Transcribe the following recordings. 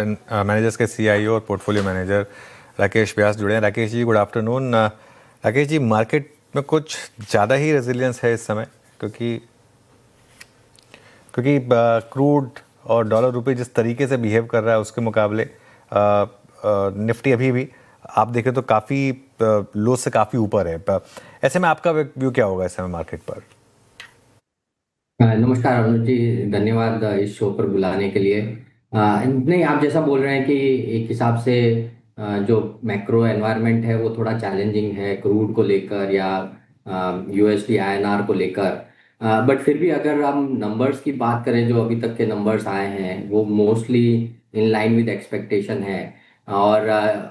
Managers के CIO और portfolio manager Rakesh व्यास जुड़े हैं। Rakesh ji, good afternoon. Rakesh ji, market में कुछ ज़्यादा ही रेजिलियंस है इस समय, क्योंकि क्योंकि क्रूड और डॉलर रुपए जिस तरीके से बिहेव कर रहा है उसके मुकाबले निफ्टी अभी भी आप देखें तो काफ़ी लो से काफ़ी ऊपर है। ऐसे में आपका व्यू क्या होगा इस समय मार्केट पर? नमस्कार अनुज जी, धन्यवाद इस शो पर बुलाने के लिए। नहीं, आप जैसा बोल रहे हैं कि एक हिसाब से जो मैक्रो एनवायरनमेंट है वो थोड़ा चैलेंजिंग है क्रूड को लेकर या यूएसडी आईएनआर को लेकर। बट फिर भी अगर हम नंबर्स की बात करें, जो अभी तक के नंबर्स आए हैं वो mostly in line with expectation है। और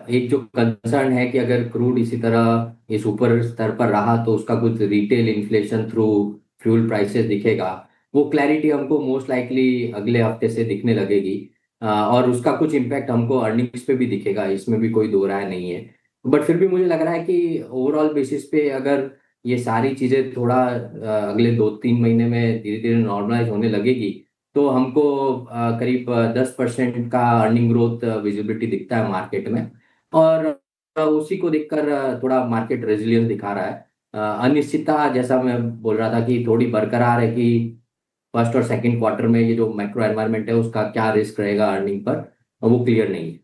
एक जो कंसर्न है कि अगर क्रूड इसी तरह इस ऊपर स्तर पर रहा तो उसका कुछ retail inflation through fuel prices दिखेगा। वो क्लैरिटी हमको मोस्ट लाइकली अगले हफ्ते से दिखने लगेगी। और उसका कुछ इम्पैक्ट हमको अर्निंग्स पे भी दिखेगा, इसमें भी कोई दो राय नहीं है। बट फिर भी मुझे लग रहा है कि ओवरऑल बेसिस पे अगर ये सारी चीजें थोड़ा अगले 2-3 महीने में धीरे धीरे नॉर्मलाइज होने लगेगी तो हमको करीब 10% का अर्निंग ग्रोथ विजिबिलिटी दिखता है मार्केट में। और उसी को देखकर थोड़ा मार्केट रेजिलियंस दिखा रहा है। अनिश्चितता जैसा मैं बोल रहा था कि थोड़ी बरकरार है कि फर्स्ट और सेकंड क्वार्टर में ये जो मैक्रो एनवायरनमेंट है उसका क्या रिस्क रहेगा अर्निंग पर, और वो क्लियर नहीं है।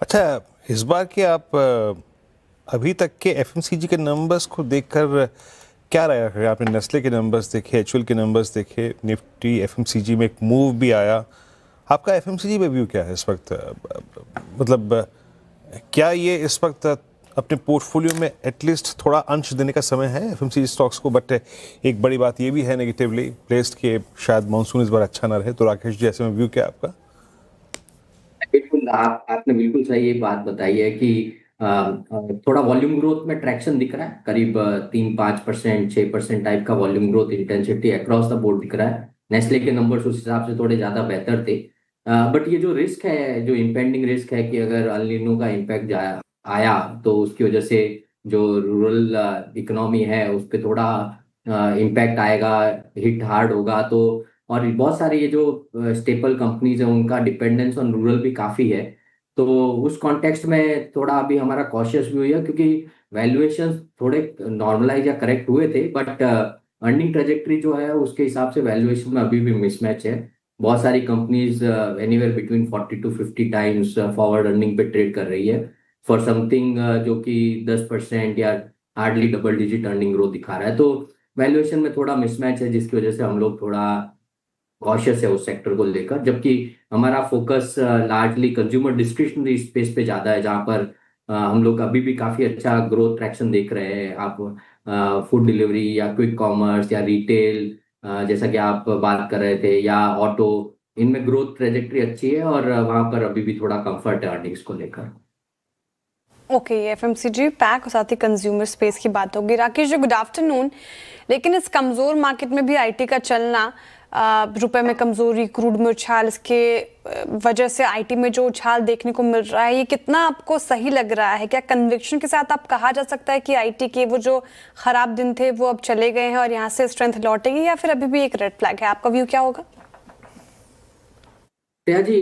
अच्छा, इस बार के आप अभी तक के एफएमसीजी के नंबर्स को देखकर क्या राय रख रहे हैं? आपने नेस्ले के नंबर्स देखे, एचयूएल के नंबर्स देखे, निफ्टी एफएमसीजी में एक मूव भी आया। आपका एफएमसीजी में व्यू क्या है इस वक्त? मतलब क्या ये इस वक्त अपने पोर्टफोलियो में एटलीस्ट थोड़ा अंश देने का समय है एफएमसीजी स्टॉक्स को? बट एक बड़ी बात ये भी है नेगेटिवली प्लेस्ड के शायद मानसून इस बार अच्छा ना रहे। तो राकेश जी, ऐसे में व्यू क्या है आपका? बिल्कुल, आपने बिल्कुल सही ये बात बताई है कि थोड़ा वॉल्यूम ग्रोथ में ट्रैक्शन दिख रहा है। करीब 3-5%, 6% टाइप का volume growth intensity across the board दिख रहा है। नेस्ले के नंबर्स उस हिसाब से थोड़े ज्यादा बेहतर थे। बट ये जो रिस्क है, जो इम्पेंडिंग रिस्क है कि अगर अल नीनो का इम्पैक्ट आया तो उसकी वजह से जो रूरल इकोनॉमी है उस पर थोड़ा इम्पैक्ट आएगा, हिट हार्ड होगा। तो और बहुत सारे ये जो स्टेपल कंपनीज है उनका डिपेंडेंस ऑन रूरल भी काफी है। तो उस कॉन्टेक्स्ट में थोड़ा अभी हमारा कॉशियस भी हुई है, क्योंकि वैल्यूएशन थोड़े नॉर्मलाइज या करेक्ट हुए थे बट अर्निंग ट्रेजेक्टरी जो है उसके हिसाब से वैल्यूएशन में अभी भी मिसमैच है। बहुत सारी companies anywhere between 40 to 50 times forward earning पे ट्रेड कर रही है फॉर समथिंग जो कि 10% या hardly double digit earning growth दिखा रहा है। तो वैल्यूएशन में थोड़ा मिसमैच है जिसकी वजह से हम लोग थोड़ा कॉशियस है उस सेक्टर को लेकर। जबकि हमारा focus largely consumer discretionary space पे ज्यादा है, जहां पर हम लोग अभी भी काफी अच्छा ग्रोथ ट्रैक्शन देख रहे हैं। आप फूड डिलीवरी या क्विक कॉमर्स या रिटेल, जैसा कि आप बात कर रहे थे, या ऑटो, इनमें ग्रोथ ट्रेजेक्ट्री अच्छी है और वहां पर अभी भी थोड़ा कंफर्ट है अर्निंग्स को लेकर। ओके, एफएमसीजी पैक और साथ ही कंज्यूमर स्पेस की बात होगी। Rakesh ji, good afternoon. लेकिन इस कमजोर मार्केट में भी आईटी का चलना, रुपए में कमजोरी, क्रूड में उछाल, इसके वजह से आईटी में जो उछाल देखने को मिल रहा है, ये कितना आपको सही लग रहा है? क्या कन्विक्शन के साथ आप कहा जा सकता है कि आईटी के वो जो खराब दिन थे वो अब चले गए हैं और यहाँ से स्ट्रेंथ लौटेगी, या फिर अभी भी एक रेड फ्लैग है? आपका व्यू क्या होगा? प्रिया जी,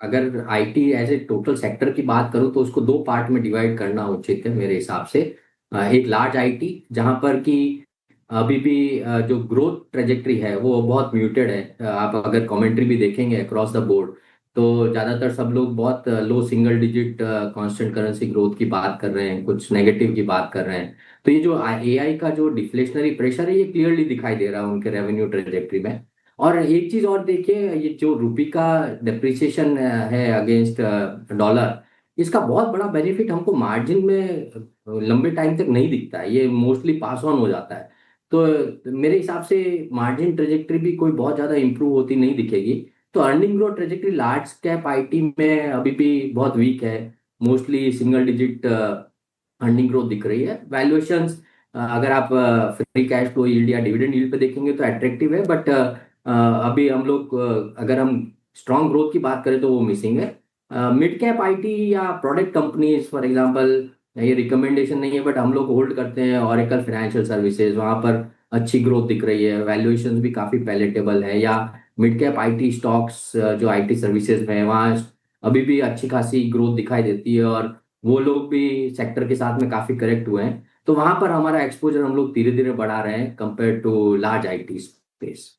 अगर IT as a total sector की बात करूं तो उसको दो पार्ट में डिवाइड करना उचित है मेरे हिसाब से। एक लार्ज आईटी जहां पर कि अभी भी जो ग्रोथ ट्रेजेक्ट्री है वो बहुत म्यूटेड है। आप अगर कमेंट्री भी देखेंगे अक्रॉस द बोर्ड तो ज्यादातर सब लोग बहुत low single digit constant currency growth की बात कर रहे हैं, कुछ नेगेटिव की बात कर रहे हैं। तो ये जो एआई का जो डिफ्लेशनरी प्रेशर है ये क्लियरली दिखाई दे रहा है उनके रेवेन्यू ट्रेजेक्ट्री में। और एक चीज और देखिए, ये जो रुपी का डेप्रिसिएशन है अगेंस्ट डॉलर, इसका बहुत बड़ा बेनिफिट हमको मार्जिन में लंबे टाइम तक नहीं दिखता है। ये मोस्टली पास ऑन हो जाता है। तो मेरे हिसाब से मार्जिन ट्रेजेक्टरी भी कोई बहुत ज्यादा इंप्रूव होती नहीं दिखेगी। तो earning growth trajectory large cap IT में अभी भी बहुत वीक है। Mostly single digit earning growth दिख रही है। वैल्यूएशंस अगर आप फ्री कैश फ्लो यील्ड या डिविडेंड यील्ड पे देखेंगे तो अट्रैक्टिव है, बट अभी हम लोग अगर हम स्ट्रॉन्ग ग्रोथ की बात करें तो वो मिसिंग है। मिड कैप आईटी या प्रोडक्ट कंपनीज फॉर एग्जांपल, ये रिकमेंडेशन नहीं है बट हम लोग होल्ड करते हैं ऑरेकल फाइनेंशियल सर्विसेज, वहां पर अच्छी ग्रोथ दिख रही है, वैल्यूएशंस भी काफी पैलेटेबल है। या मिड कैप आईटी स्टॉक्स जो आईटी सर्विसेज में है वहाँ अभी भी अच्छी खासी ग्रोथ दिखाई देती है और वो लोग भी सेक्टर के साथ में काफी करेक्ट हुए हैं। तो वहां पर हमारा एक्सपोजर हम लोग धीरे धीरे बढ़ा रहे हैं compare to large IT space.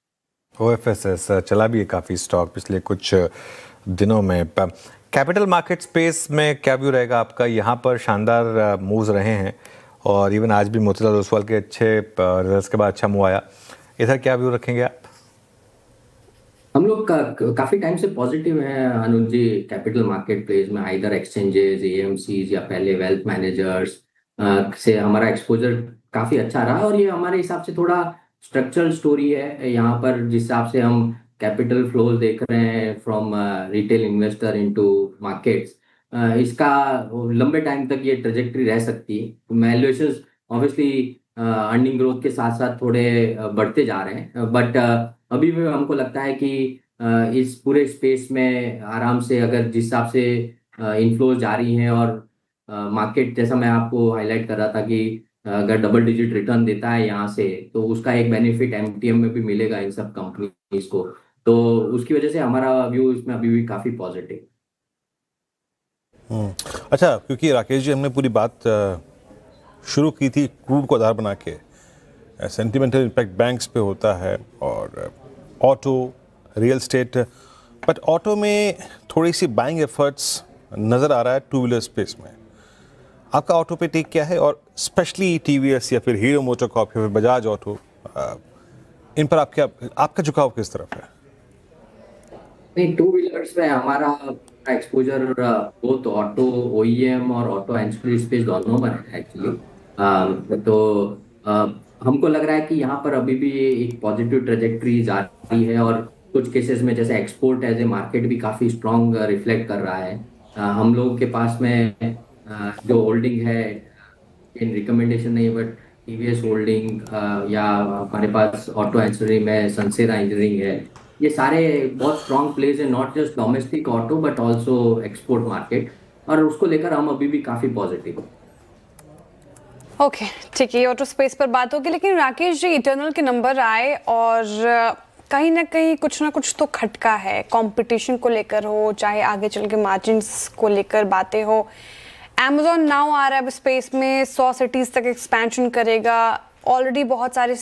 OFSS चला भी है काफ़ी स्टॉक पिछले कुछ दिनों में। कैपिटल मार्केट स्पेस में क्या व्यू रहेगा आपका? यहाँ पर शानदार मूव्स रहे हैं और इवन आज भी मोतीलाल ओसवाल के अच्छे रिजल्ट्स के बाद अच्छा मूव आया। इधर क्या व्यू रखेंगे आप? हम लोग काफी टाइम से पॉजिटिव हैं अनुज जी कैपिटल मार्केट प्लेस में, आइदर एक्सचेंजेस, एएमसीज या पहले वेल्थ मैनेजर्स से हमारा एक्सपोजर काफी अच्छा रहा और ये हमारे हिसाब से थोड़ा स्ट्रक्चरल स्टोरी है यहाँ पर, जिस हिसाब से हम कैपिटल फ्लोज देख रहे हैं from retail investor into markets, इसका लंबे टाइम तक ये ट्रेजेक्टरी रह सकती है। वैल्यूएशंस ऑब्वियसली अर्निंग ग्रोथ के साथ साथ थोड़े बढ़ते जा रहे हैं, बट अभी भी हमको लगता है कि इस पूरे स्पेस में आराम से अगर जिस हिसाब से इनफ्लोज जारी हैं और मार्केट जैसा मैं आपको हाईलाइट कर रहा था कि अगर डबल डिजिट रिटर्न देता है यहाँ से तो उसका एक बेनिफिट एमटीएम में भी मिलेगा इन सब कंपनीज को, तो उसकी वजह से हमारा व्यू इसमें अभी भी काफी पॉजिटिव। अच्छा, क्योंकि राकेश जी हमने पूरी बात शुरू की थी क्रूड को आधार बना के, सेंटिमेंटल इम्पैक्ट बैंक्स पे होता है और auto, real estate, but auto में थोड़ी सी बाइंग एफर्ट्स नज़र आ रहा है टू व्हीलर स्पेस में। आपका ऑटो पे टेक क्या है और स्पेशली टीवीएस या फिर हीरो मोटोकॉर्प या फिर बजाज ऑटो, इन पर आपका झुकाव किस तरफ है? नहीं, टू व्हीलर्स में हमारा एक्सपोजर बोथ ऑटो ओईएम और ऑटो एंसिलरी स्पेस दोनों में है एक्चुअली। तो हमको लग रहा है कि यहाँ पर अभी भी एक पॉजिटिव ट्रेजेक्टरी जारी है और कुछ केसेस में जैसे एक्सपोर्ट एज ए मार्केट भी काफी स्ट्रॉन्ग रिफ्लेक्ट कर रहा है। हम लोगों के पास में जो होल्डिंग है, इन रिकमेंडेशन नहीं बट टीवीएस होल्डिंग या हमारे पास ऑटो एंसिलरी में सनसेरा इंजीनियरिंग है, ये सारे बहुत स्ट्रॉन्ग प्लेस है, not just domestic auto but also export market, और उसको लेकर हम अभी भी काफी पॉजिटिव। ओके, ठीक है, ऑटो स्पेस पर बात होगी, लेकिन राकेश जी इटर्नल के नंबर आए और कहीं ना कहीं कुछ ना कुछ तो खटका है, कंपटीशन को लेकर हो, चाहे आगे चल के मार्जिन्स को लेकर बातें हो। Amazon नाउ आ रहा है स्पेस में, 100 सिटीज़ तक एक्सपेंशन करेगा, ऑलरेडी बहुत सारे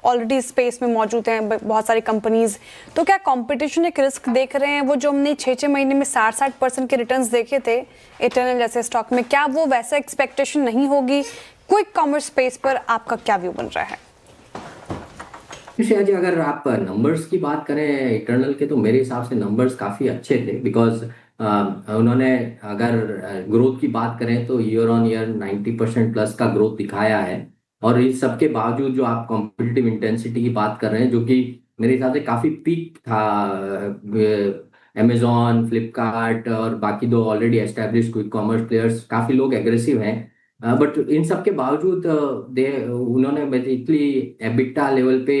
ऑलरेडी स्पेस में मौजूद हैं बहुत सारी कंपनीज, तो क्या कंपटीशन एक रिस्क देख रहे हैं? वो जो हमने 6 महीने में 60% के रिटर्न्स देखे थे इटर्नल जैसे स्टॉक में, क्या वो वैसा एक्सपेक्टेशन नहीं होगी? क्विक कॉमर्स स्पेस पर आपका क्या व्यू बन रहा है? जी, अगर आप नंबर्स की बात करें इटर्नल के, तो मेरे हिसाब से नंबर्स काफी अच्छे थे, बिकॉज उन्होंने अगर ग्रोथ की बात करें तो ईयर ऑन ईयर 90% प्लस का ग्रोथ दिखाया है, और इस सबके बावजूद जो आप कॉम्पिटिटिव इंटेंसिटी की बात कर रहे हैं, जो कि मेरे हिसाब से काफी पीक था, अमेजॉन, फ्लिपकार्ट और बाकी दो already establish quick commerce players, काफी लोग एग्रेसिव हैं, बट इन सब के बावजूद उन्होंने बेसिकली एबिटा लेवल पे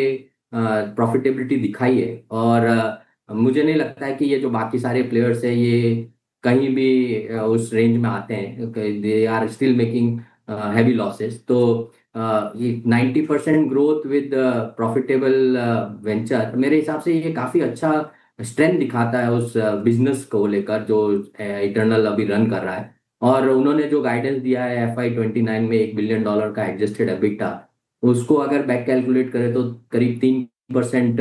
प्रॉफिटेबिलिटी दिखाई है, और मुझे नहीं लगता है कि ये जो बाकी सारे प्लेयर्स है ये कहीं भी उस रेंज में आते हैं, they are still making heavy losses. तो ये 90% ग्रोथ विद प्रॉफिटेबल वेंचर, मेरे हिसाब से ये काफी अच्छा स्ट्रेंथ दिखाता है उस बिजनेस को लेकर जो इटर्नल अभी रन कर रहा है। और उन्होंने जो गाइडेंस दिया है FY29 में $1 बिलियन का एडजस्टेड एबिटा, उसको अगर बैक कैलकुलेट करें तो करीब 3%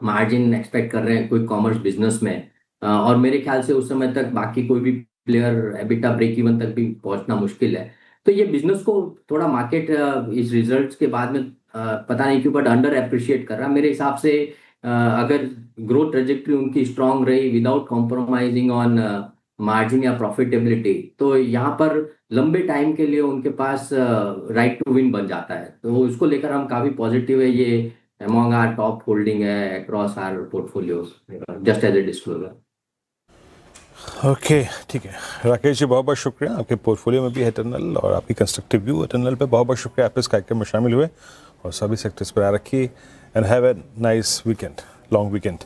मार्जिन एक्सपेक्ट कर रहे हैं क्विक कॉमर्स बिजनेस में, और मेरे ख्याल से उस समय तक बाकी कोई भी प्लेयर एबिटा ब्रेक इवन तक भी पहुंचना मुश्किल है। तो ये बिजनेस को थोड़ा मार्केट इस रिजल्ट्स के बाद में पता नहीं क्यों बट अंडर एप्रिशिएट कर रहा है। मेरे हिसाब से अगर ग्रोथ ट्रेजेक्टरी उनकी स्ट्रांग रही विदाउट कॉम्प्रोमाइजिंग ऑन मार्जिन या प्रॉफिटेबिलिटी, तो यहाँ पर लंबे टाइम के लिए उनके पास राइट टू विन बन जाता है। तो उसको लेकर हम काफी पॉजिटिव है, ये among our top holding है across our portfolios, just as a disclosure। Okay, ठीक है राकेश जी, बहुत बहुत शुक्रिया। आपके पोर्टफोलियो में भी है इटर्नल और आपकी कंस्ट्रक्टिव व्यू इटर्नल पे, बहुत बहुत शुक्रिया आप इस कार्यक्रम में शामिल हुए और सभी सेक्टर्स पर आ रखिए, and have a nice weekend, long weekend.